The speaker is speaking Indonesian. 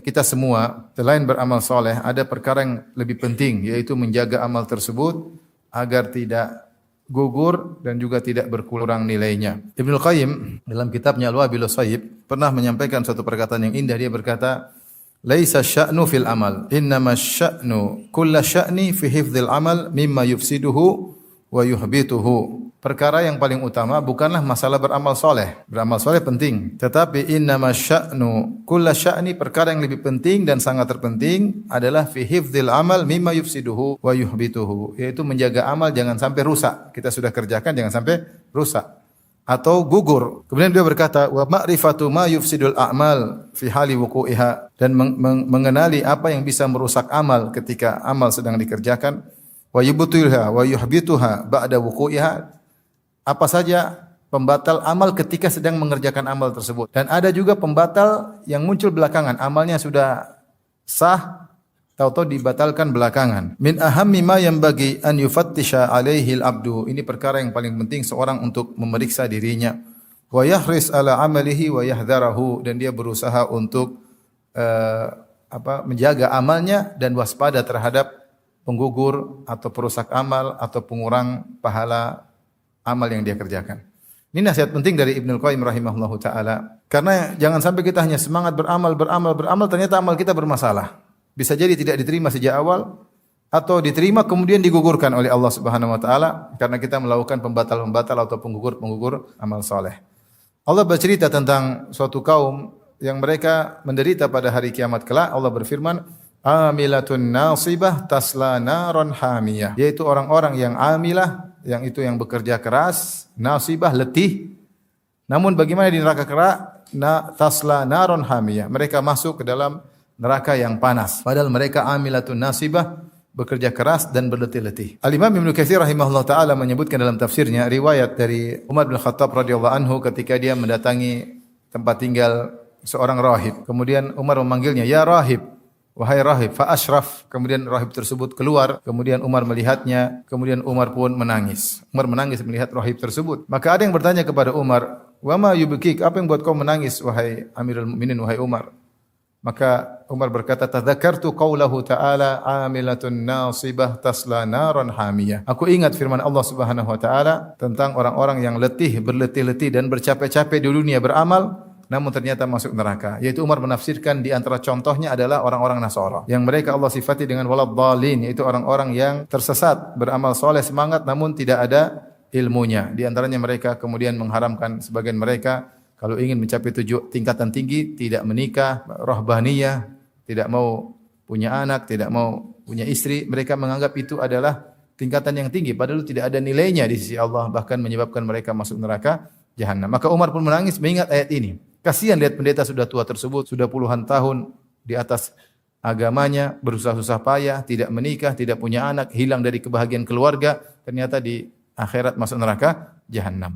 kita semua selain beramal soleh ada perkara yang lebih penting, yaitu menjaga amal tersebut agar tidak gugur dan juga tidak berkurang nilainya. Ibnul Qayyim dalam kitabnya Al-Wabilus Sayyib pernah menyampaikan suatu perkataan yang indah. Dia berkata, "Laisa sya'nu fil amal, innama sya'nu kulla sya'ni fi hifdzil amal mimma yufsiduhu wa yuhbituhu." Perkara yang paling utama bukanlah masalah beramal soleh. Beramal soleh penting, tetapi innama sya'nu kulla sya'ni, perkara yang lebih penting dan sangat terpenting adalah fi hifdzil amal mimma yufsiduhu wa yuhbituhu, yaitu menjaga amal jangan sampai rusak. Kita sudah kerjakan jangan sampai rusak atau gugur. Kemudian dia berkata, wa ma'rifatu ma yufsidul a'mal fi hali wuqu'iha, dan mengenali apa yang bisa merusak amal ketika amal sedang dikerjakan, wa yubtilha wa yuhbituha ba'da wuqu'iha, apa saja pembatal amal ketika sedang mengerjakan amal tersebut. Dan ada juga pembatal yang muncul belakangan, amalnya sudah sah, tahu-tahu dibatalkan belakangan. Min ahammi ma yanbaghi an yufattisha alaihi al-abdu, ini perkara yang paling penting seorang untuk memeriksa dirinya. Wa yahris ala amalihi wa yahdharahu, dan dia berusaha untuk menjaga amalnya dan waspada terhadap penggugur atau perusak amal atau pengurang pahala amal yang dia kerjakan. Ini nasihat penting dari Ibnul Qayyim rahimahullahu taala. Karena jangan sampai kita hanya semangat beramal, ternyata amal kita bermasalah. Bisa jadi tidak diterima sejak awal atau diterima kemudian digugurkan oleh Allah Subhanahu wa taala karena kita melakukan pembatal-pembatal atau penggugur amal saleh. Allah bercerita tentang suatu kaum yang mereka menderita pada hari kiamat kelak. Allah berfirman, amilatun nasibah tasla naron hamiyah, yaitu orang-orang yang amilah, yang itu yang bekerja keras, nasibah letih. Namun bagaimana di neraka kelak? Tasla naron hamiyah, mereka masuk ke dalam neraka yang panas. Padahal mereka amilatun nasibah, bekerja keras dan berletih-letih. Al-Imam Ibnu Katsir rahimahullah taala menyebutkan dalam tafsirnya riwayat dari Umar bin Khattab radhiyallahu anhu ketika dia mendatangi tempat tinggal seorang rahib. Kemudian Umar memanggilnya, "Ya rahib, wahai rahib." Fa asyraf, kemudian rahib tersebut keluar, kemudian Umar melihatnya, kemudian Umar pun menangis. Umar menangis melihat rahib tersebut. Maka ada yang bertanya kepada Umar, "Wa ma yubkik? Apa yang buat kau menangis wahai Amirul Mukminin, wahai Umar?" Maka Umar berkata, "Tadzakartu qaulahu ta'ala amilatun nasibah tasla naran hamiyah." Aku ingat firman Allah Subhanahu wa taala tentang orang-orang yang letih, berletih-letih dan bercapek-capek di dunia beramal, namun ternyata masuk neraka. Yaitu Umar menafsirkan di antara contohnya adalah orang-orang Nasara yang mereka Allah sifati dengan waladhdallin, yaitu orang-orang yang tersesat, beramal soleh semangat namun tidak ada ilmunya. Di antaranya mereka kemudian mengharamkan sebagian mereka kalau ingin mencapai tingkatan tinggi tidak menikah, rahbaniyah, tidak mau punya anak, tidak mau punya istri. Mereka menganggap itu adalah tingkatan yang tinggi padahal tidak ada nilainya di sisi Allah, bahkan menyebabkan mereka masuk neraka jahanam. Maka Umar pun menangis mengingat ayat ini. Kasihan lihat pendeta sudah tua tersebut, sudah puluhan tahun di atas agamanya, berusaha susah payah, tidak menikah, tidak punya anak, hilang dari kebahagiaan keluarga, ternyata di akhirat masuk neraka jahanam.